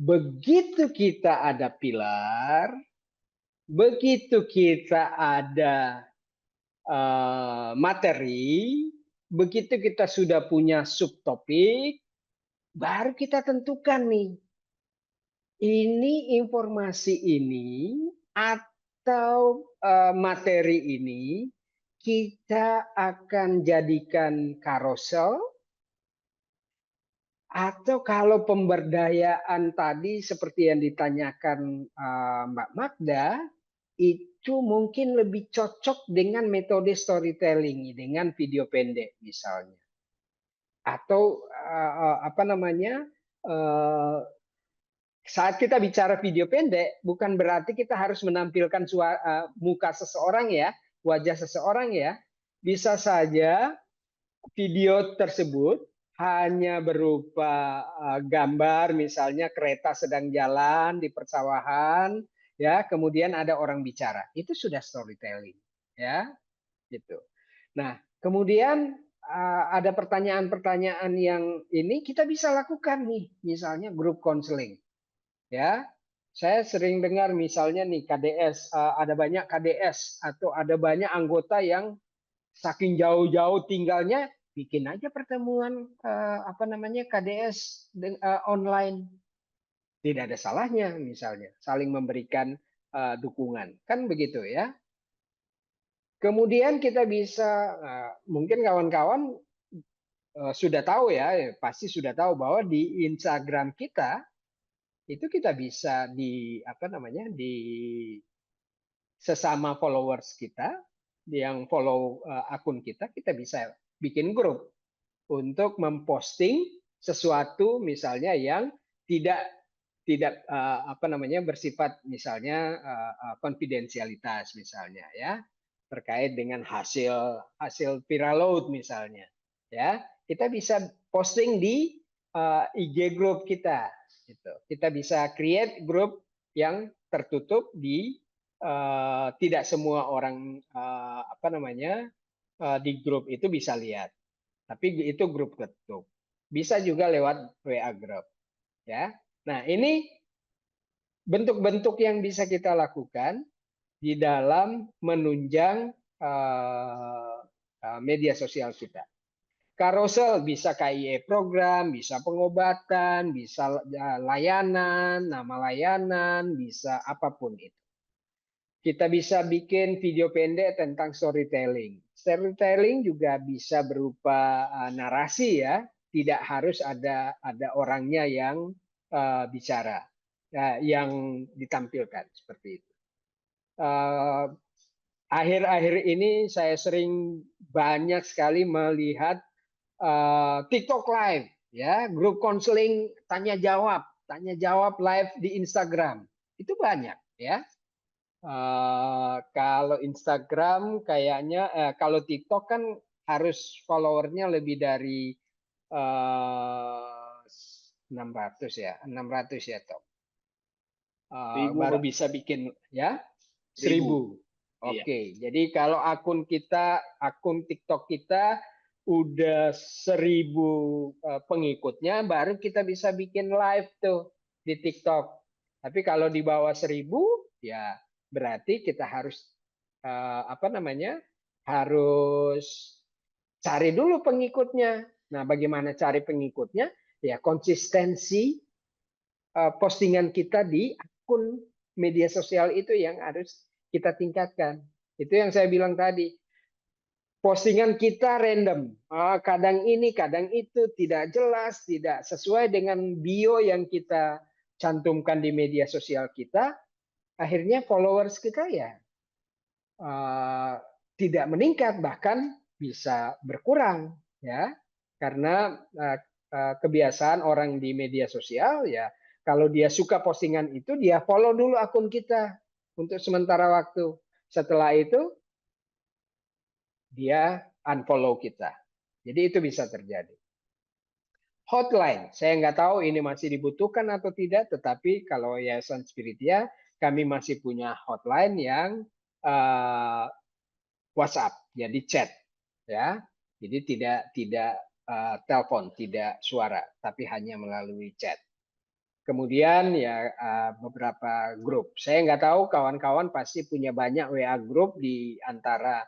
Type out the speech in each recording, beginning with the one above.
begitu kita ada pilar, begitu kita ada materi, begitu kita sudah punya subtopik, baru kita tentukan nih, ini informasi ini atau materi ini kita akan jadikan carousel, atau kalau pemberdayaan tadi seperti yang ditanyakan Mbak Magda, itu mungkin lebih cocok dengan metode storytelling, dengan video pendek misalnya. Atau apa namanya, saat kita bicara video pendek, bukan berarti kita harus menampilkan muka seseorang ya, wajah seseorang ya. Bisa saja video tersebut hanya berupa gambar, misalnya kereta sedang jalan di persawahan, ya, kemudian ada orang bicara. Itu sudah storytelling, ya, gitu. Nah, kemudian ada pertanyaan-pertanyaan yang ini kita bisa lakukan nih, misalnya grup konseling, ya. Saya sering dengar misalnya nih KDS, ada banyak KDS atau ada banyak anggota yang saking jauh-jauh tinggalnya, bikin aja pertemuan apa namanya KDS online. Tidak ada salahnya misalnya saling memberikan dukungan, kan begitu ya. Kemudian kita bisa mungkin kawan-kawan sudah tahu ya, pasti sudah tahu bahwa di Instagram kita itu kita bisa di apa namanya di sesama followers kita yang follow akun kita bisa bikin grup untuk memposting sesuatu misalnya yang tidak tidak apa namanya bersifat misalnya konfidensialitas misalnya ya, terkait dengan hasil hasil viral load misalnya ya, kita bisa posting di IG group kita gitu. Kita bisa create grup yang tertutup di tidak semua orang apa namanya di grup itu bisa lihat, tapi itu grup tertutup. Bisa juga lewat WA group, ya. Nah, ini bentuk-bentuk yang bisa kita lakukan di dalam menunjang media sosial kita. Carousel bisa KIE program, bisa pengobatan, bisa layanan, nama layanan, bisa apapun itu. Kita bisa bikin video pendek tentang storytelling. Storytelling juga bisa berupa narasi ya, tidak harus ada orangnya yang bicara, yang ditampilkan seperti itu. Akhir-akhir ini saya sering banyak sekali melihat TikTok Live, ya, grup konseling tanya jawab live di Instagram, itu banyak ya. Kalau Instagram kayaknya, kalau TikTok kan harus followernya lebih dari 600 ya, 600 ya Tok. Ribu, Baru Pak. bisa bikin ya 1000. 1000. Iya. Oke, jadi kalau akun TikTok kita udah 1000 pengikutnya, baru kita bisa bikin live tuh di TikTok. Tapi kalau di bawah 1000, ya berarti kita harus apa namanya? Harus cari dulu pengikutnya. Nah, bagaimana cari pengikutnya? Ya konsistensi postingan kita di akun media sosial itu yang harus kita tingkatkan. Itu yang saya bilang tadi. Postingan kita random. Kadang ini, kadang itu, tidak jelas, tidak sesuai dengan bio yang kita cantumkan di media sosial kita. Akhirnya followers kita ya tidak meningkat, bahkan bisa berkurang ya, karena kebiasaan orang di media sosial ya, kalau dia suka postingan itu dia follow dulu akun kita untuk sementara waktu, setelah itu dia unfollow kita, jadi itu bisa terjadi. Hotline, saya nggak tahu ini masih dibutuhkan atau tidak, tetapi kalau Yayasan Spiritia kami masih punya hotline yang WhatsApp, jadi chat, ya. Jadi tidak telepon, tidak suara, tapi hanya melalui chat. Kemudian ya beberapa grup. Saya nggak tahu kawan-kawan pasti punya banyak WA grup di antara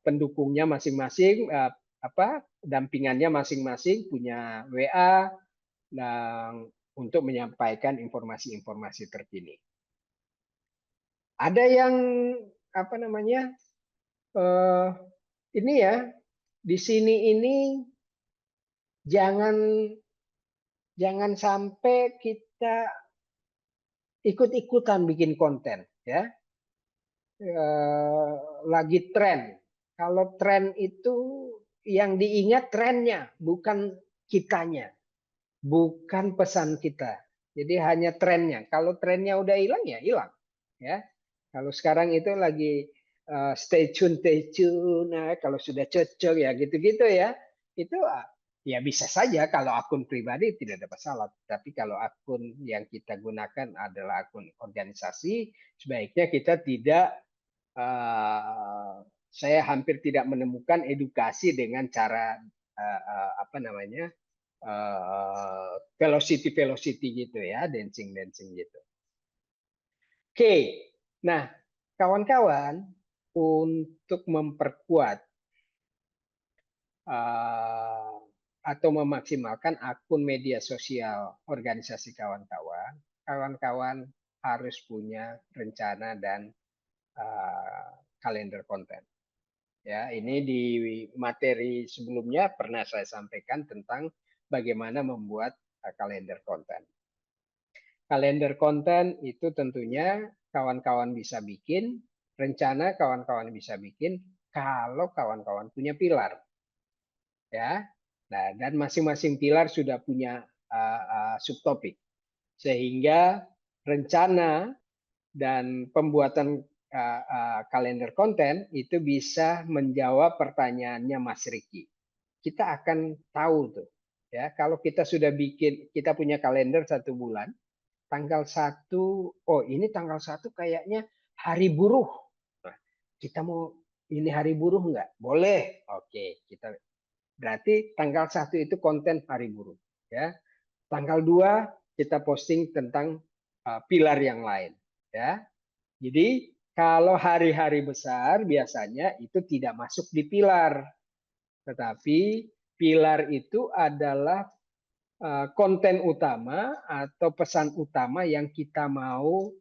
pendukungnya masing-masing, dampingannya masing-masing punya WA dan untuk menyampaikan informasi-informasi terkini. Ada yang apa namanya ini ya di sini ini jangan sampai kita ikut-ikutan bikin konten ya. Lagi tren. Kalau tren itu yang diingat trennya, bukan kitanya, bukan pesan kita. Jadi hanya trennya. Kalau trennya udah hilang ya hilang. Ya. Kalau sekarang itu lagi stay tune, stay tune. Nah, kalau sudah cocok ya gitu-gitu ya. Itu ya bisa saja kalau akun pribadi tidak ada masalah. Tapi kalau akun yang kita gunakan adalah akun organisasi, sebaiknya kita tidak saya hampir tidak menemukan edukasi dengan cara apa namanya velocity gitu ya, dancing gitu. Oke, nah kawan-kawan untuk memperkuat atau memaksimalkan akun media sosial organisasi kawan-kawan harus punya rencana dan kalender konten. Ya, ini di materi sebelumnya pernah saya sampaikan tentang bagaimana membuat kalender konten. Kalender konten itu tentunya kawan-kawan bisa bikin, rencana kawan-kawan bisa bikin kalau kawan-kawan punya pilar. Ya. Nah, dan masing-masing pilar sudah punya subtopik. Sehingga rencana dan pembuatan kalender konten itu bisa menjawab pertanyaannya Mas Riki. Kita akan tahu tuh ya, kalau kita sudah bikin, kita punya kalender 1 bulan, tanggal 1, oh ini tanggal 1 kayaknya hari buruh. Nah, kita mau ini hari buruh nggak? Boleh. Oke, kita berarti tanggal 1 itu konten hari buruh ya. Tanggal 2 kita posting tentang pilar yang lain ya. Jadi kalau hari-hari besar biasanya itu tidak masuk di pilar. Tetapi pilar itu adalah konten utama atau pesan utama yang kita mau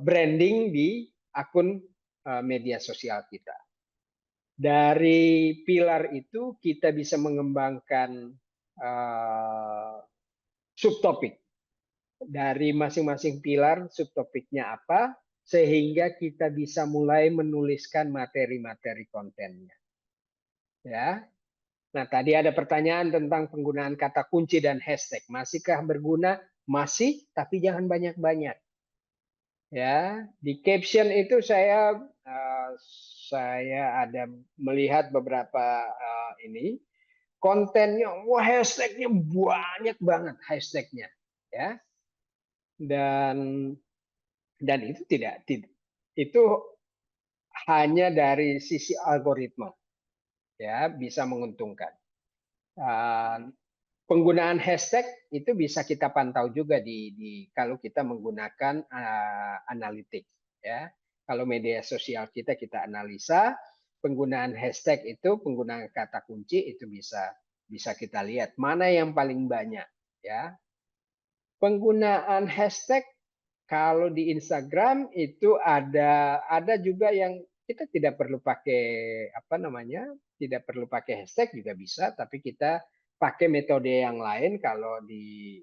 branding di akun media sosial kita. Dari pilar itu kita bisa mengembangkan subtopik. Dari masing-masing pilar subtopiknya apa, sehingga kita bisa mulai menuliskan materi-materi kontennya. Ya. Nah, tadi ada pertanyaan tentang penggunaan kata kunci dan hashtag. Masihkah berguna? Masih, tapi jangan banyak-banyak. Ya, di caption itu saya ada melihat beberapa ini kontennya, wah hashtagnya banyak banget hashtagnya, ya. Dan itu tidak itu hanya dari sisi algoritma, ya bisa menguntungkan. Penggunaan hashtag itu bisa kita pantau juga di kalau kita menggunakan analitik ya. Kalau media sosial kita analisa, penggunaan hashtag itu, penggunaan kata kunci itu bisa kita lihat mana yang paling banyak ya. Penggunaan hashtag kalau di Instagram itu ada juga yang kita tidak perlu pakai apa namanya, tidak perlu pakai hashtag juga bisa, tapi kita pakai metode yang lain. Kalau di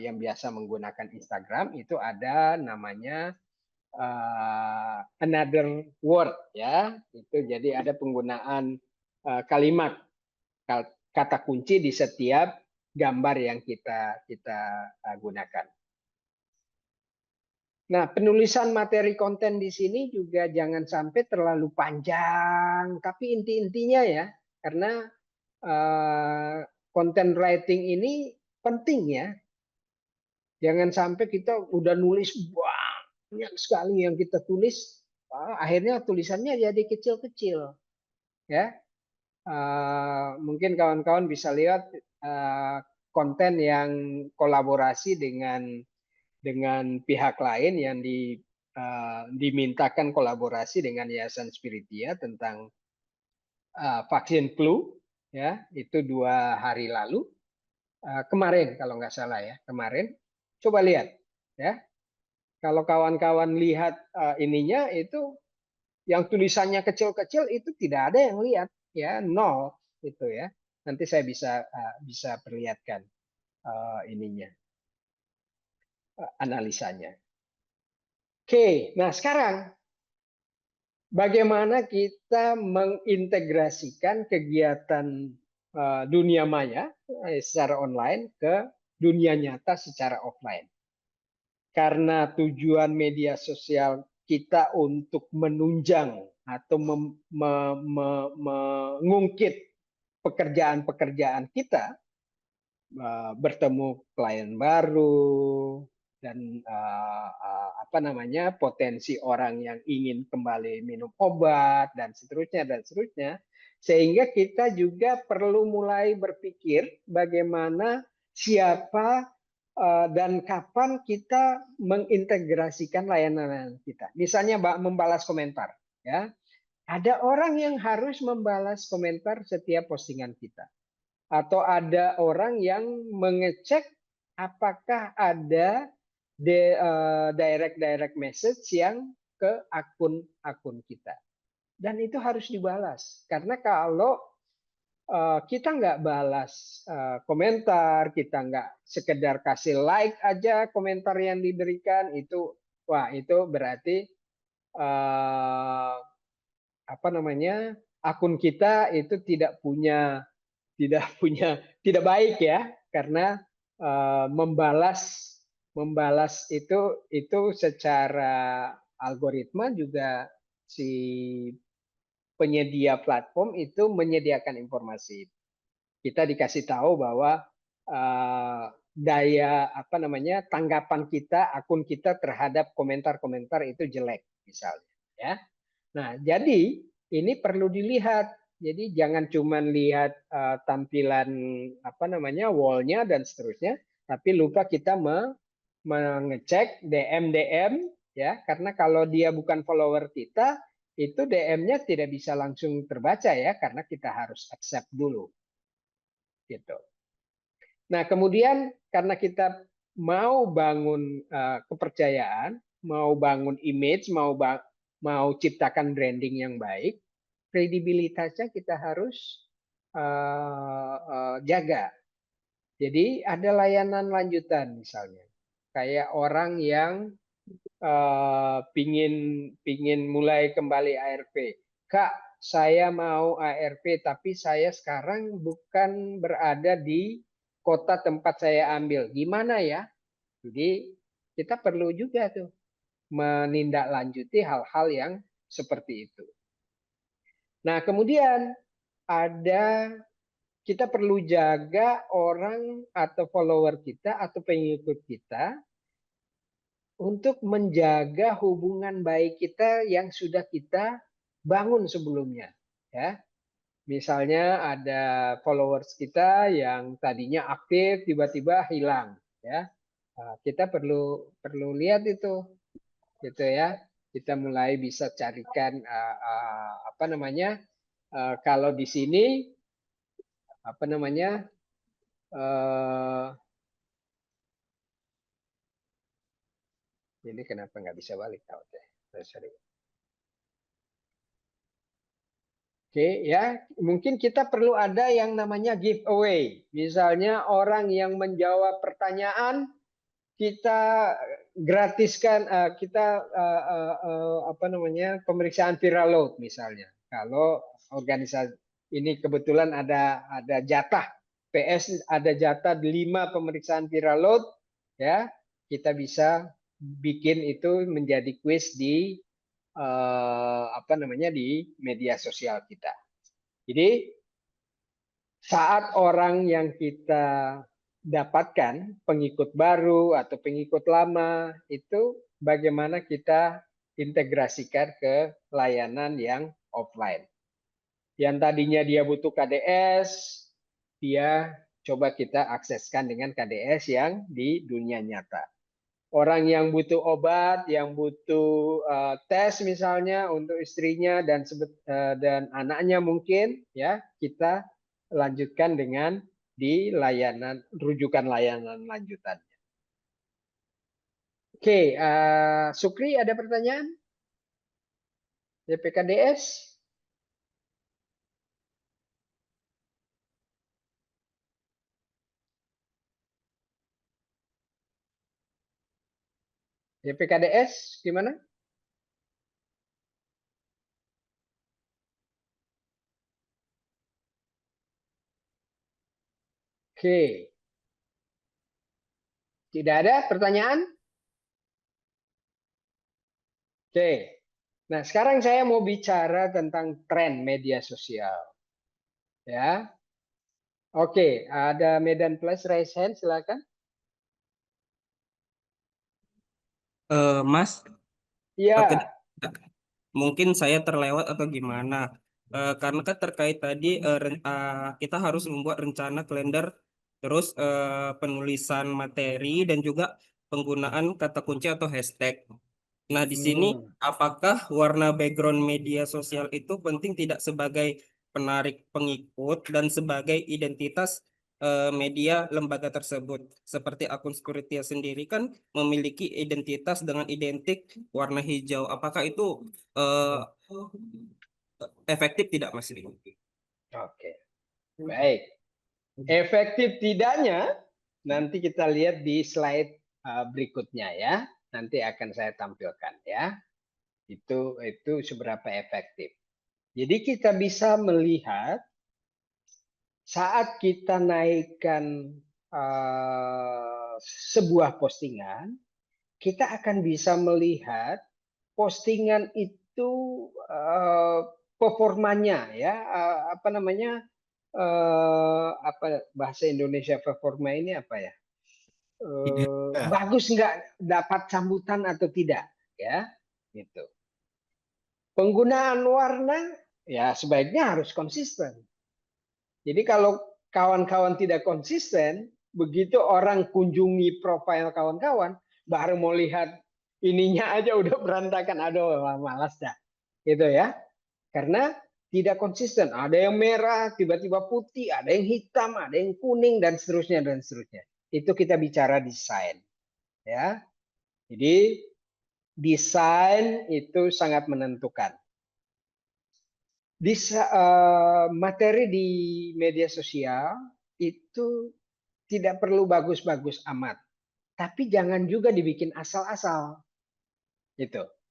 yang biasa menggunakan Instagram itu ada namanya another word ya. Itu jadi ada penggunaan kalimat kata kunci di setiap gambar yang kita gunakan. Nah, penulisan materi konten di sini juga jangan sampai terlalu panjang, tapi inti-intinya ya, karena content writing ini penting ya. Jangan sampai kita udah nulis banyak sekali yang kita tulis, akhirnya tulisannya jadi kecil-kecil, ya. Mungkin kawan-kawan bisa lihat konten yang kolaborasi dengan pihak lain yang dimintakan kolaborasi dengan Yayasan Spiritia tentang vaksin flu, ya, itu 2 hari lalu, kemarin kalau nggak salah ya, kemarin. Coba lihat, ya. Kalau kawan-kawan lihat ininya itu, yang tulisannya kecil-kecil itu tidak ada yang lihat, ya, 0 itu ya. Nanti saya bisa perlihatkan ininya, analisanya. Oke, nah sekarang bagaimana kita mengintegrasikan kegiatan dunia maya secara online ke dunia nyata secara offline. Karena tujuan media sosial kita untuk menunjang atau mengungkit pekerjaan-pekerjaan kita, bertemu klien baru, dan potensi orang yang ingin kembali minum obat dan seterusnya, sehingga kita juga perlu mulai berpikir bagaimana, siapa, dan kapan kita mengintegrasikan layanan kita. Misalnya membalas komentar, ya. Ada orang yang harus membalas komentar setiap postingan kita. Atau ada orang yang mengecek apakah ada direct message yang ke akun kita. Dan itu harus dibalas. Karena kalau kita nggak balas komentar, kita nggak sekedar kasih like aja komentar yang diberikan, itu berarti akun kita itu tidak baik ya, karena membalas itu secara algoritma juga si penyedia platform itu menyediakan informasi. Kita dikasih tahu bahwa tanggapan kita, akun kita terhadap komentar-komentar itu jelek misalnya, ya. Nah, jadi ini perlu dilihat. Jadi jangan cuma lihat tampilan wall-nya dan seterusnya, tapi lupa kita mengecek DM, ya, karena kalau dia bukan follower kita, itu DM-nya tidak bisa langsung terbaca ya, karena kita harus accept dulu, gitu. Nah, kemudian karena kita mau bangun kepercayaan, mau bangun image, mau ciptakan branding yang baik, kredibilitasnya kita harus jaga. Jadi ada layanan lanjutan misalnya, kayak orang yang pingin mulai kembali ARV. Kak, saya mau ARV, tapi saya sekarang bukan berada di kota tempat saya ambil. Gimana ya? Jadi kita perlu juga tuh menindaklanjuti hal-hal yang seperti itu. Nah, kemudian kita perlu jaga orang atau follower kita atau pengikut kita untuk menjaga hubungan baik kita yang sudah kita bangun sebelumnya, ya. Misalnya ada followers kita yang tadinya aktif tiba-tiba hilang, ya. Kita perlu lihat itu, gitu ya. Kita mulai bisa carikan kalau di sini ini kenapa nggak bisa balik? Sorry. Oke, ya, mungkin kita perlu ada yang namanya giveaway. Misalnya orang yang menjawab pertanyaan, kita gratiskan pemeriksaan viral load misalnya. Kalau organisasi ini kebetulan ada jatah PS, ada jatah 5 pemeriksaan viral load, ya, kita bisa bikin itu menjadi quiz di di media sosial kita. Jadi saat orang yang kita dapatkan, pengikut baru atau pengikut lama, itu bagaimana kita integrasikan ke layanan yang offline. Yang tadinya dia butuh KDS, dia coba kita akseskan dengan KDS yang di dunia nyata. Orang yang butuh obat, yang butuh tes misalnya untuk istrinya dan anaknya mungkin, ya kita lanjutkan dengan di layanan rujukan layanan lanjutan. Oke, Sukri ada pertanyaan? YPKDS? YPKDS gimana? Oke. Tidak ada pertanyaan? Oke. Nah, sekarang saya mau bicara tentang tren media sosial. Ya. Oke, ada Medan Plus raise hand, silakan. Mas, oke, Iya. mungkin saya terlewat atau gimana? Karena kan terkait tadi kita harus membuat rencana kalender, terus penulisan materi dan juga penggunaan kata kunci atau hashtag. Nah, di sini apakah warna background media sosial itu penting tidak sebagai penarik pengikut dan sebagai identitas media lembaga tersebut? Seperti akun Sekuritia sendiri kan memiliki identitas dengan identik warna hijau. Apakah itu eh, efektif tidak, Mas? Oke, baik. Efektif tidaknya nanti kita lihat di slide berikutnya ya. Nanti akan saya tampilkan ya. Itu seberapa efektif. Jadi kita bisa melihat saat kita naikkan sebuah postingan, kita akan bisa melihat postingan itu performanya ya, apa namanya, apa bahasa Indonesia performa ini apa ya? Bagus nggak, dapat sambutan atau tidak ya, gitu. Penggunaan warna ya sebaiknya harus konsisten. Jadi kalau kawan-kawan tidak konsisten, begitu orang kunjungi profil kawan-kawan, baru mau lihat ininya aja udah berantakan, aduh malas dah, gitu ya. Karena tidak konsisten, ada yang merah, tiba-tiba putih, ada yang hitam, ada yang kuning dan seterusnya dan seterusnya. Itu kita bicara desain, ya. Jadi desain itu sangat menentukan. Materi di media sosial itu tidak perlu bagus-bagus amat, tapi jangan juga dibikin asal-asal.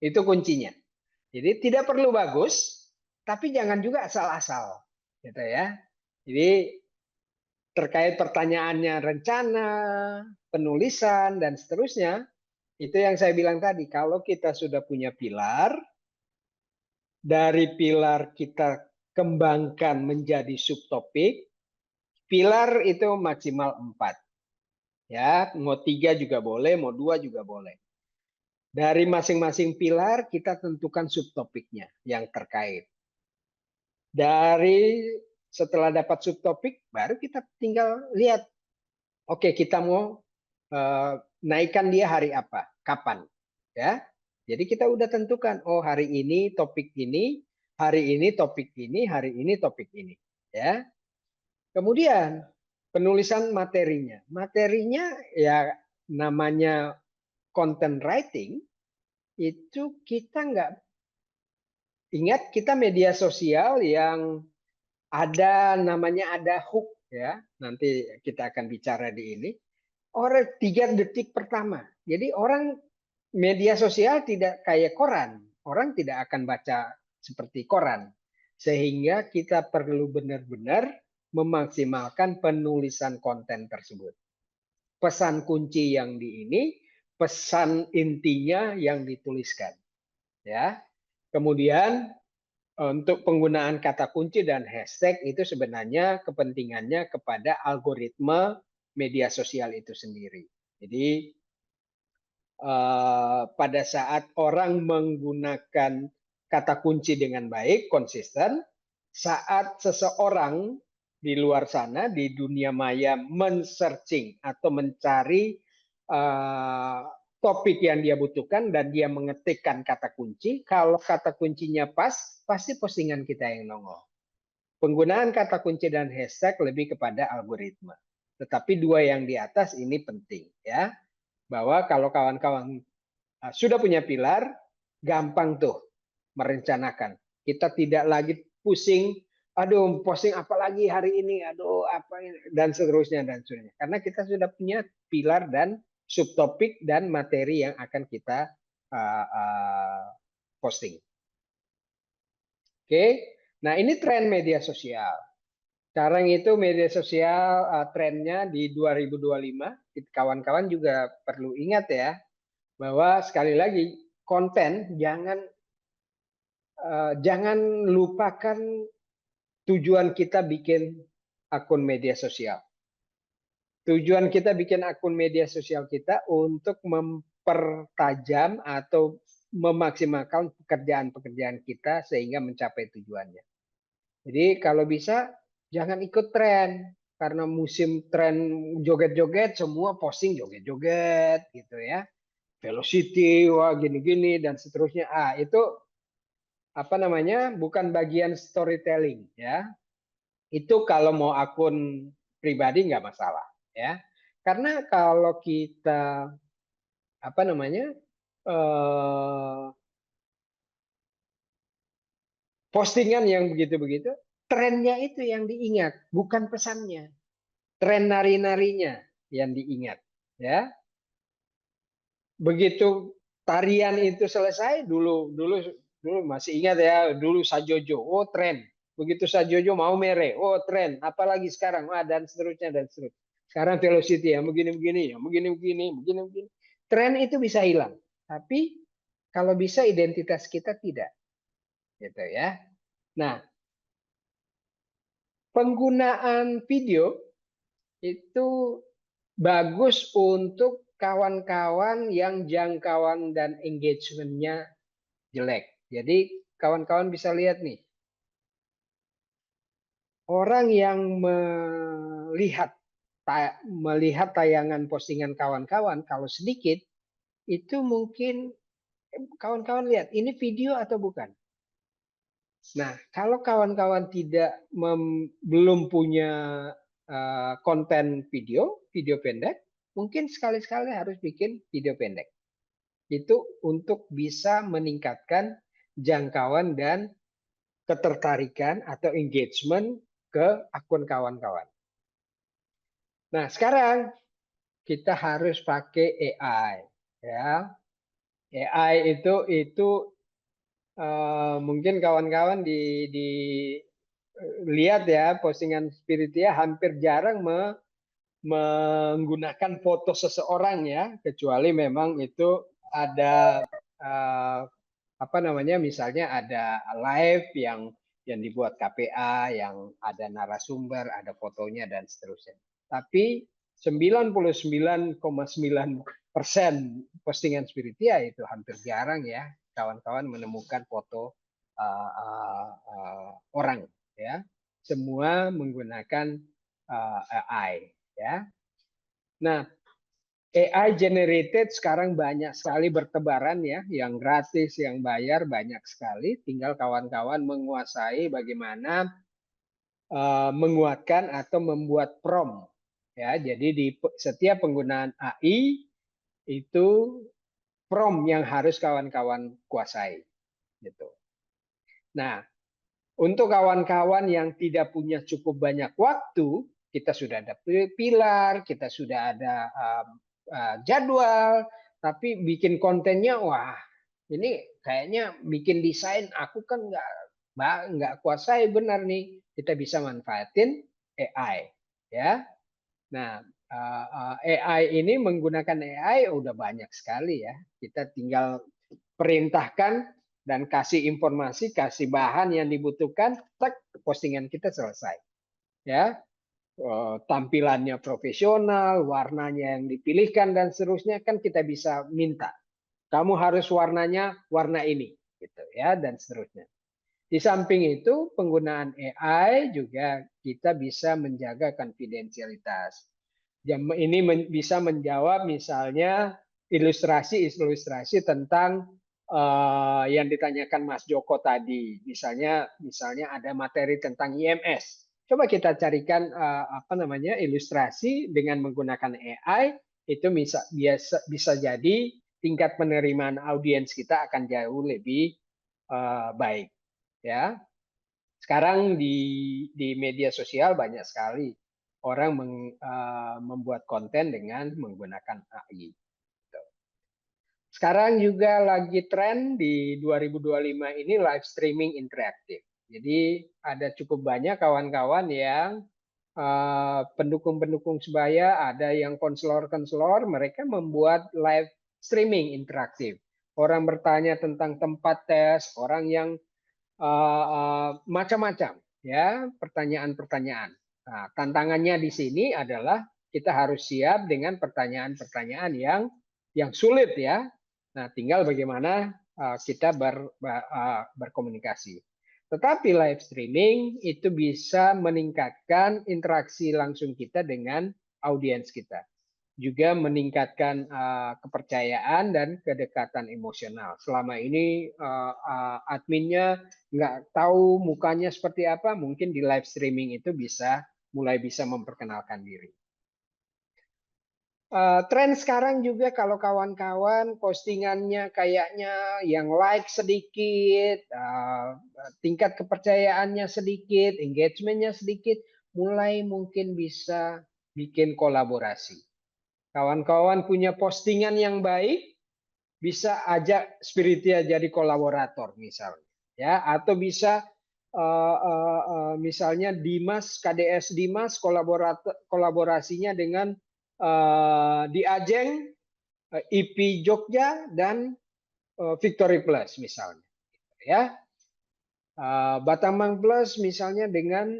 Itu kuncinya. Jadi tidak perlu bagus, tapi jangan juga asal-asal, gitu ya. Jadi terkait pertanyaannya rencana, penulisan dan seterusnya, itu yang saya bilang tadi. Kalau kita sudah punya pilar, dari pilar kita kembangkan menjadi subtopik. Pilar itu maksimal 4. Ya, mau 3 juga boleh, mau 2 juga boleh. Dari masing-masing pilar kita tentukan subtopiknya yang terkait. Dari setelah dapat subtopik, baru kita tinggal lihat. Oke, kita mau naikkan dia hari apa, kapan, ya. Jadi kita udah tentukan, oh hari ini topik ini, hari ini topik ini, hari ini topik ini, ya. Kemudian penulisan materinya. Materinya ya namanya content writing, itu kita nggak, ingat kita media sosial yang ada hook ya. Nanti kita akan bicara di ini. Orang 3 detik pertama. Jadi orang media sosial tidak kayak koran. Orang tidak akan baca seperti koran. Sehingga kita perlu benar-benar memaksimalkan penulisan konten tersebut. Pesan kunci yang di ini, pesan intinya yang dituliskan. Ya. Kemudian untuk penggunaan kata kunci dan hashtag itu sebenarnya kepentingannya kepada algoritma media sosial itu sendiri. Jadi pada saat orang menggunakan kata kunci dengan baik, konsisten, saat seseorang di luar sana di dunia maya men-searching atau mencari topik yang dia butuhkan dan dia mengetikkan kata kunci. Kalau kata kuncinya pas, pasti postingan kita yang nongol. Penggunaan kata kunci dan hashtag lebih kepada algoritma. Tetapi dua yang di atas ini penting ya. Bahwa kalau kawan-kawan sudah punya pilar, gampang tuh merencanakan. Kita tidak lagi pusing, aduh posting apa lagi hari ini, aduh apa ini, dan seterusnya dan seterusnya. Karena kita sudah punya pilar dan subtopik dan materi yang akan kita posting. Oke, nah ini tren media sosial. Sekarang itu media sosial trennya di 2025, kawan-kawan juga perlu ingat ya, bahwa sekali lagi konten jangan lupakan tujuan kita bikin akun media sosial. Tujuan kita bikin akun media sosial kita untuk mempertajam atau memaksimalkan pekerjaan-pekerjaan kita sehingga mencapai tujuannya. Jadi kalau bisa jangan ikut tren, karena musim tren joget-joget semua posting joget-joget gitu ya. Velocity, wah gini-gini dan seterusnya. Itu apa namanya? Bukan bagian storytelling ya. Itu kalau mau akun pribadi nggak masalah ya. Karena kalau kita apa namanya? Postingan yang begitu-begitu, trennya itu yang diingat, bukan pesannya. Tren nari-narinya yang diingat ya. Begitu tarian itu selesai, dulu masih ingat ya, dulu Sajojo, oh tren. Begitu Sajojo mau mere, oh tren. Apalagi sekarang, dan seterusnya dan seterusnya. Sekarang velocity yang begini-begini, yang begini-begini. Tren itu bisa hilang, tapi kalau bisa identitas kita tidak, gitu ya. Nah, penggunaan video itu bagus untuk kawan-kawan yang jangkauan dan engagement-nya jelek. Jadi kawan-kawan bisa lihat nih, orang yang melihat tayangan postingan kawan-kawan kalau sedikit, itu mungkin kawan-kawan lihat ini video atau bukan. Nah, kalau kawan-kawan belum punya konten video pendek, mungkin sekali-sekali harus bikin video pendek. Itu untuk bisa meningkatkan jangkauan dan ketertarikan atau engagement ke akun kawan-kawan. Nah, sekarang kita harus pakai AI ya. AI itu mungkin kawan-kawan lihat ya, postingan Spiritia hampir jarang menggunakan foto seseorang ya, kecuali memang itu ada apa namanya, misalnya ada live yang dibuat KPA, yang ada narasumber, ada fotonya dan seterusnya. Tapi 99,9% postingan Spiritia itu hampir jarang ya kawan-kawan menemukan foto orang ya. Semua menggunakan AI ya. Nah, AI generated sekarang banyak sekali bertebaran ya, yang gratis, yang bayar banyak sekali. Tinggal kawan-kawan menguasai bagaimana menguatkan atau membuat prompt ya. Jadi di setiap penggunaan AI itu prompt yang harus kawan-kawan kuasai gitu. Nah, untuk kawan-kawan yang tidak punya cukup banyak waktu, kita sudah ada pilar, kita sudah ada jadwal, tapi bikin kontennya, wah ini kayaknya bikin desain aku kan nggak kuasai benar nih. Kita bisa manfaatin AI ya. Nah, AI ini menggunakan AI udah banyak sekali ya. Kita tinggal perintahkan dan kasih informasi, kasih bahan yang dibutuhkan, tak postingan kita selesai. Ya, tampilannya profesional, warnanya yang dipilihkan dan seterusnya kan kita bisa minta. Kamu harus warnanya warna ini, gitu ya, dan seterusnya. Di samping itu, penggunaan AI juga kita bisa menjaga konfidensialitas. Ini bisa menjawab misalnya ilustrasi-ilustrasi tentang yang ditanyakan Mas Joko tadi. Misalnya ada materi tentang IMS. Coba kita carikan ilustrasi dengan menggunakan AI, itu bisa jadi tingkat penerimaan audiens kita akan jauh lebih baik. Ya, sekarang di media sosial banyak sekali orang membuat konten dengan menggunakan AI. Sekarang juga lagi tren di 2025 ini live streaming interaktif. Jadi ada cukup banyak kawan-kawan yang pendukung-pendukung sebaya, ada yang konselor-konselor, mereka membuat live streaming interaktif. Orang bertanya tentang tempat tes, orang yang macam-macam, ya, pertanyaan-pertanyaan. Nah, tantangannya di sini adalah kita harus siap dengan pertanyaan-pertanyaan yang sulit, ya. Nah, tinggal bagaimana kita berkomunikasi. Tetapi live streaming itu bisa meningkatkan interaksi langsung kita dengan audiens kita. Juga meningkatkan kepercayaan dan kedekatan emosional. Selama ini adminnya nggak tahu mukanya seperti apa, mungkin di live streaming itu mulai bisa memperkenalkan diri. Tren sekarang juga kalau kawan-kawan postingannya kayaknya yang like sedikit, tingkat kepercayaannya sedikit, engagementnya sedikit, mulai mungkin bisa bikin kolaborasi. Kawan-kawan punya postingan yang baik, bisa ajak Spiritia jadi kolaborator misalnya, ya, atau bisa misalnya Dimas, KDS Dimas kolaborasinya dengan di Ajeng, IP Jogja dan Victory Plus misalnya, ya. Batamang Plus misalnya dengan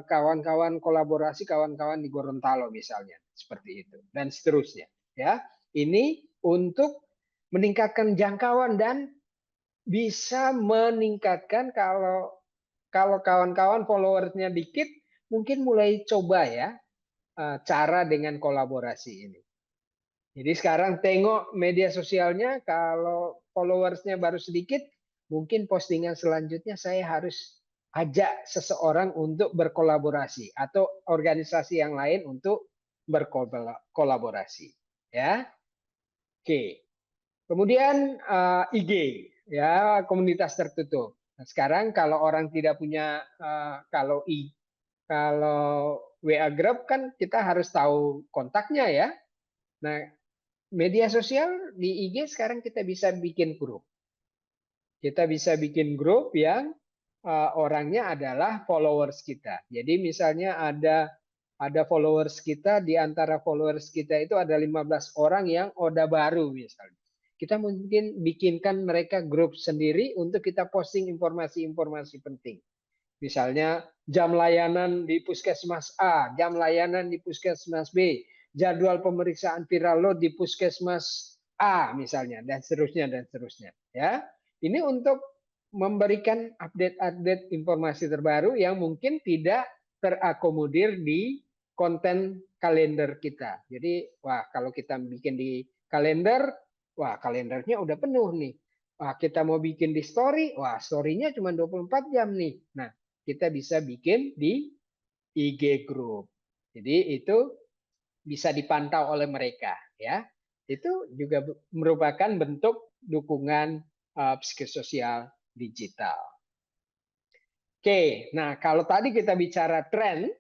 kawan-kawan kolaborasi kawan-kawan di Gorontalo misalnya, seperti itu dan seterusnya, ya. Ini untuk meningkatkan jangkauan dan bisa meningkatkan kalau kawan-kawan followersnya dikit, mungkin mulai coba, ya, cara dengan kolaborasi ini. Jadi sekarang tengok media sosialnya, kalau followersnya baru sedikit, mungkin postingan selanjutnya saya harus ajak seseorang untuk berkolaborasi atau organisasi yang lain untuk berkolaborasi, ya. Oke. Kemudian IG, ya, komunitas tertutup. Nah, sekarang kalau orang tidak punya kalau WA Group kan kita harus tahu kontaknya, ya. Nah, media sosial di IG sekarang kita bisa bikin grup. Kita bisa bikin grup yang orangnya adalah followers kita. Jadi misalnya ada followers kita, di antara followers kita itu ada 15 orang yang Oda baru misalnya. Kita mungkin bikinkan mereka grup sendiri untuk kita posting informasi-informasi penting. Misalnya jam layanan di Puskesmas A, jam layanan di Puskesmas B, jadwal pemeriksaan viral load di Puskesmas A misalnya, dan seterusnya, ya. Ini untuk memberikan update-update informasi terbaru yang mungkin tidak terakomodir di konten kalender kita. Jadi, wah, kalau kita bikin di kalender, wah, kalendernya udah penuh nih. Wah, kita mau bikin di story, wah, story-nya cuma 24 jam nih. Nah, kita bisa bikin di IG group. Jadi itu bisa dipantau oleh mereka, ya. Itu juga merupakan bentuk dukungan psikososial digital. Oke, nah kalau tadi kita bicara tren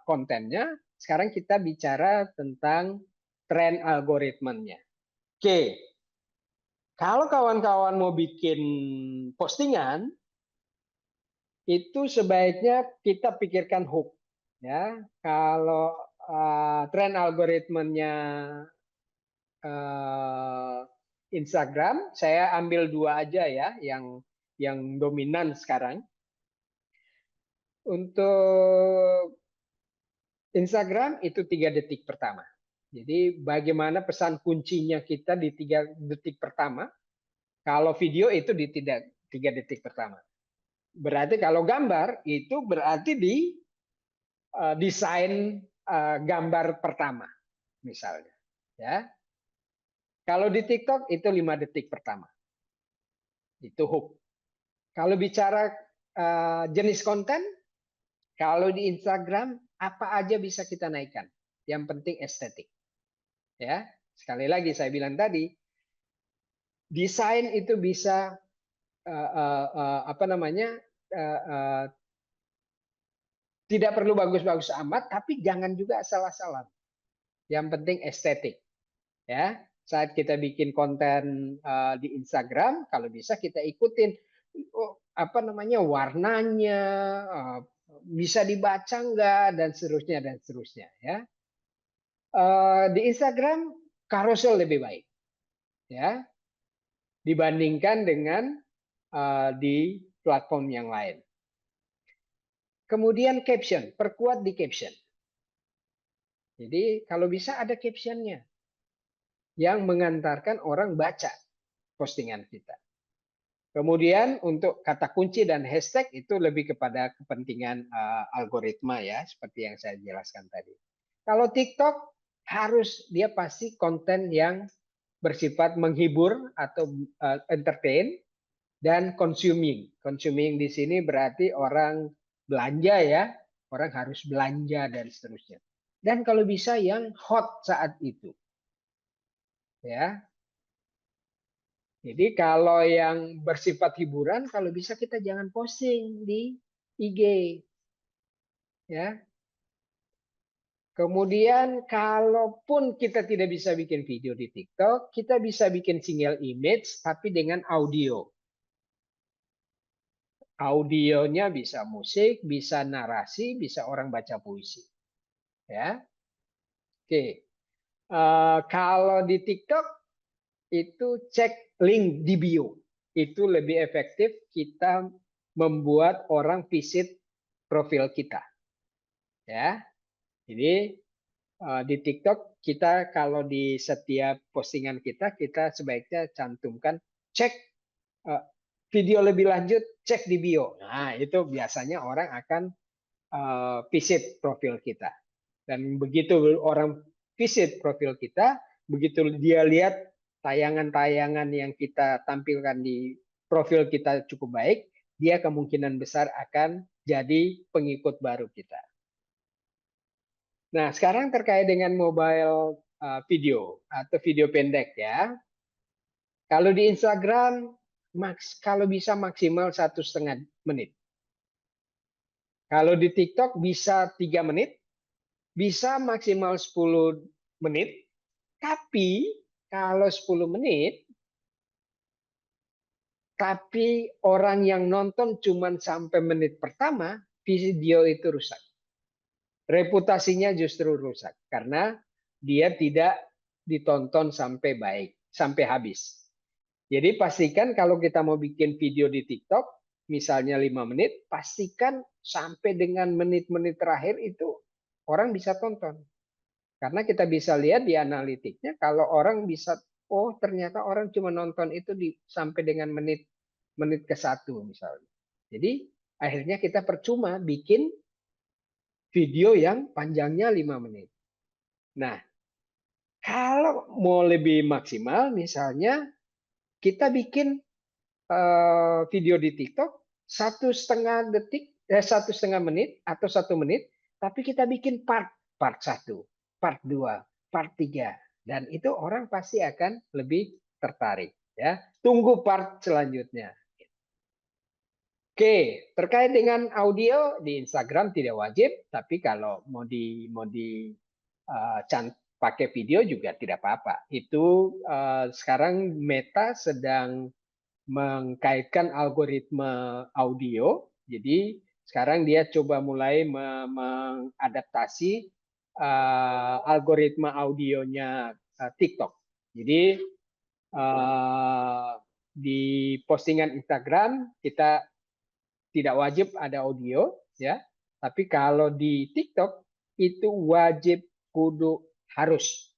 kontennya, sekarang kita bicara tentang tren algoritmenya. Oke, kalau kawan-kawan mau bikin postingan, itu sebaiknya kita pikirkan hook, ya. Kalau tren algoritmenya Instagram, saya ambil 2 aja, ya, yang dominan sekarang. Untuk Instagram itu 3 detik pertama. Jadi bagaimana pesan kuncinya kita di 3 detik pertama. Kalau video itu di 3 3 detik pertama. Berarti kalau gambar itu berarti di desain gambar pertama misalnya, ya. Kalau di TikTok itu 5 detik pertama. Itu hook. Kalau bicara jenis konten, kalau di Instagram apa aja bisa kita naikkan. Yang penting estetik. Ya, sekali lagi saya bilang tadi, desain itu bisa apa namanya? Tidak perlu bagus-bagus amat, tapi jangan juga asal-asalan. Yang penting estetik. Ya, saat kita bikin konten di Instagram, kalau bisa kita ikutin apa namanya warnanya, bisa dibaca enggak dan seterusnya ya. Di Instagram carousel lebih baik ya dibandingkan dengan di platform yang lain. Kemudian caption, perkuat di caption. Jadi kalau bisa ada captionnya yang mengantarkan orang baca postingan kita. Kemudian untuk kata kunci dan hashtag itu lebih kepada kepentingan algoritma ya, seperti yang saya jelaskan tadi. Kalau TikTok harus dia pasti konten yang bersifat menghibur atau entertain dan consuming. Consuming di sini berarti orang belanja ya, orang harus belanja dan seterusnya. Dan kalau bisa yang hot saat itu. Ya, jadi kalau yang bersifat hiburan, kalau bisa kita jangan posting di IG. Ya. Kemudian kalaupun kita tidak bisa bikin video di TikTok, kita bisa bikin single image tapi dengan audio. Audionya bisa musik, bisa narasi, bisa orang baca puisi. Ya. Oke. Kalau di TikTok itu cek link di bio. Itu lebih efektif kita membuat orang visit profil kita. Ya. Jadi di TikTok kita kalau di setiap postingan kita sebaiknya cantumkan cek video lebih lanjut, cek di bio. Nah, itu biasanya orang akan visit profil kita. Dan begitu orang visit profil kita, begitu dia lihat tayangan-tayangan yang kita tampilkan di profil kita cukup baik, dia kemungkinan besar akan jadi pengikut baru kita. Nah, sekarang terkait dengan mobile video atau video pendek ya. Kalau di Instagram, kalau bisa maksimal 1,5 menit. Kalau di TikTok bisa 3 menit, bisa maksimal 10 menit. Tapi kalau 10 menit, tapi orang yang nonton cuma sampai menit pertama, video itu rusak. Reputasinya justru rusak karena dia tidak ditonton sampai baik, sampai habis. Jadi pastikan kalau kita mau bikin video di TikTok, misalnya 5 menit, pastikan sampai dengan menit-menit terakhir itu orang bisa tonton. Karena kita bisa lihat di analitiknya kalau orang bisa, oh ternyata orang cuma nonton itu sampai dengan menit ke-1 misalnya. Jadi akhirnya kita percuma bikin video yang panjangnya 5 menit. Nah, kalau mau lebih maksimal, misalnya kita bikin video di TikTok 1,5 detik, 1,5 menit atau 1 menit, tapi kita bikin part 1, part 2, part 3, dan itu orang pasti akan lebih tertarik. Ya, tunggu part selanjutnya. Oke, terkait dengan audio di Instagram tidak wajib, tapi kalau mau pakai video juga tidak apa-apa. Itu sekarang Meta sedang mengkaitkan algoritma audio. Jadi sekarang dia coba mulai mengadaptasi algoritma audionya TikTok. Jadi di postingan Instagram kita tidak wajib ada audio, ya. Tapi kalau di TikTok itu wajib kudu harus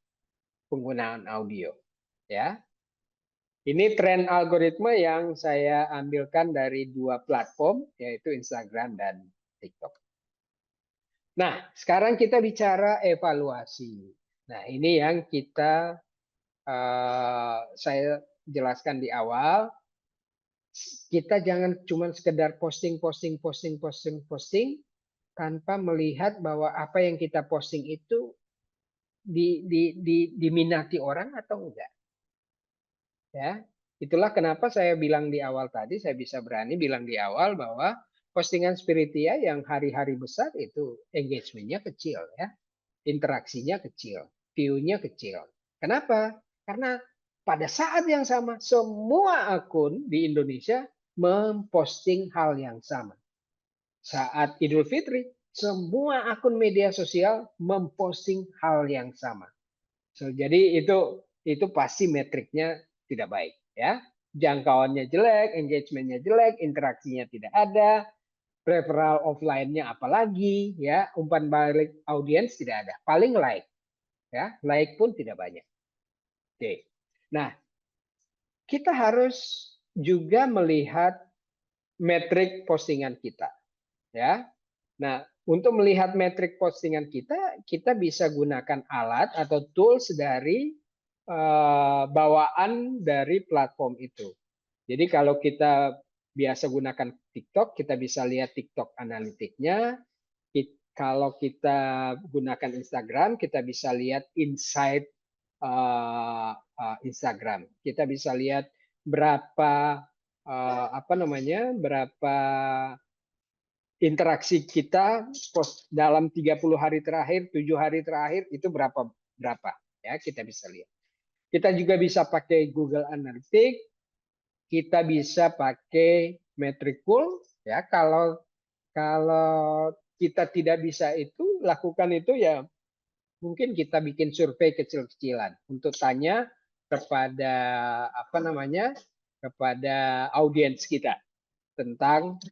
penggunaan audio, ya. Ini tren algoritma yang saya ambilkan dari 2 platform, yaitu Instagram dan TikTok. Nah, sekarang kita bicara evaluasi. Nah, ini yang saya jelaskan di awal. Kita jangan cuma sekedar posting tanpa melihat bahwa apa yang kita posting itu diminati orang atau enggak. Ya, itulah kenapa saya bilang di awal tadi, saya bisa berani bilang di awal bahwa postingan Spiritia yang hari-hari besar itu engagement-nya kecil ya, interaksinya kecil, view-nya kecil. Kenapa? Karena pada saat yang sama semua akun di Indonesia memposting hal yang sama. Saat Idul Fitri, semua akun media sosial memposting hal yang sama. Jadi itu pasti metriknya tidak baik ya. Jangkauannya jelek, engagementnya jelek, interaksinya tidak ada, referral offline-nya apalagi ya, umpan balik audiens tidak ada. Paling like ya, like pun tidak banyak. Oke. Nah, kita harus juga melihat metrik postingan kita ya. Nah, untuk melihat metrik postingan kita, kita bisa gunakan alat atau tools dari bawaan dari platform itu. Jadi kalau kita biasa gunakan TikTok, kita bisa lihat TikTok analitiknya. Kalau kita gunakan Instagram, kita bisa lihat insight Instagram. Kita bisa lihat berapa berapa interaksi kita dalam 30 hari terakhir, 7 hari terakhir itu berapa ya, kita bisa lihat. Kita juga bisa pakai Google Analytics, kita bisa pakai Metricool ya. Kalau kita tidak bisa itu, lakukan itu ya mungkin kita bikin survei kecil-kecilan untuk tanya kepada kepada audiens kita tentang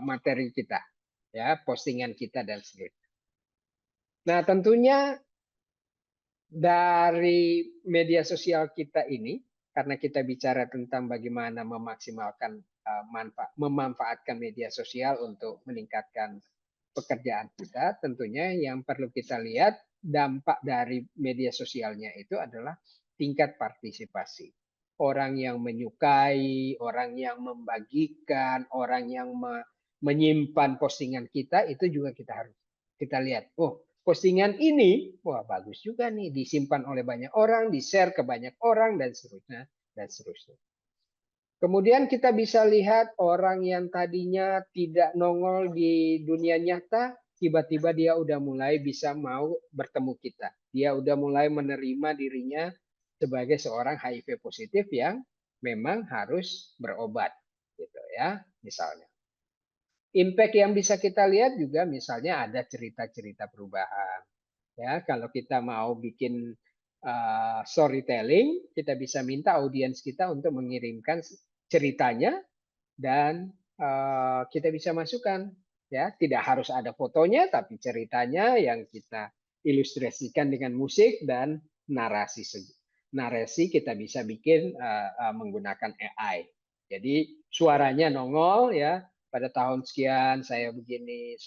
materi kita, ya, postingan kita dan sebagainya. Nah, tentunya dari media sosial kita ini, karena kita bicara tentang bagaimana memaksimalkan memanfaatkan media sosial untuk meningkatkan pekerjaan kita, tentunya yang perlu kita lihat dampak dari media sosialnya itu adalah tingkat partisipasi. Orang yang menyukai, orang yang membagikan, orang yang menyimpan postingan kita, itu juga kita lihat. Oh, postingan ini, wah bagus juga nih, disimpan oleh banyak orang, di-share ke banyak orang, dan seterusnya, dan seterusnya. Kemudian kita bisa lihat orang yang tadinya tidak nongol di dunia nyata, tiba-tiba dia udah mulai bisa mau bertemu kita. Dia udah mulai menerima dirinya sebagai seorang HIV positif yang memang harus berobat, gitu ya, misalnya. Impact yang bisa kita lihat juga misalnya ada cerita-cerita perubahan. Ya, kalau kita mau bikin storytelling, kita bisa minta audiens kita untuk mengirimkan ceritanya dan kita bisa masukkan. Ya, tidak harus ada fotonya, tapi ceritanya yang kita ilustrasikan dengan musik dan narasi. Narasi kita bisa bikin menggunakan AI. Jadi suaranya nongol ya, pada tahun sekian saya begini,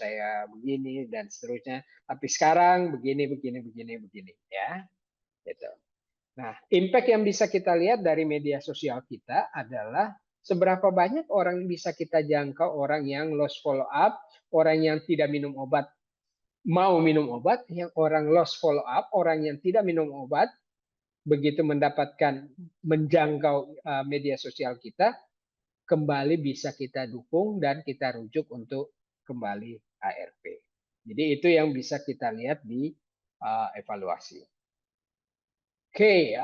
dan seterusnya. Tapi sekarang begini ya. Gitu. Nah, impact yang bisa kita lihat dari media sosial kita adalah seberapa banyak orang bisa kita jangkau, orang yang lost follow up, orang yang tidak minum obat mau minum obat, yang orang lost follow up, orang yang tidak minum obat begitu mendapatkan menjangkau media sosial kita, kembali bisa kita dukung dan kita rujuk untuk kembali ARP. Jadi itu yang bisa kita lihat di evaluasi. Oke,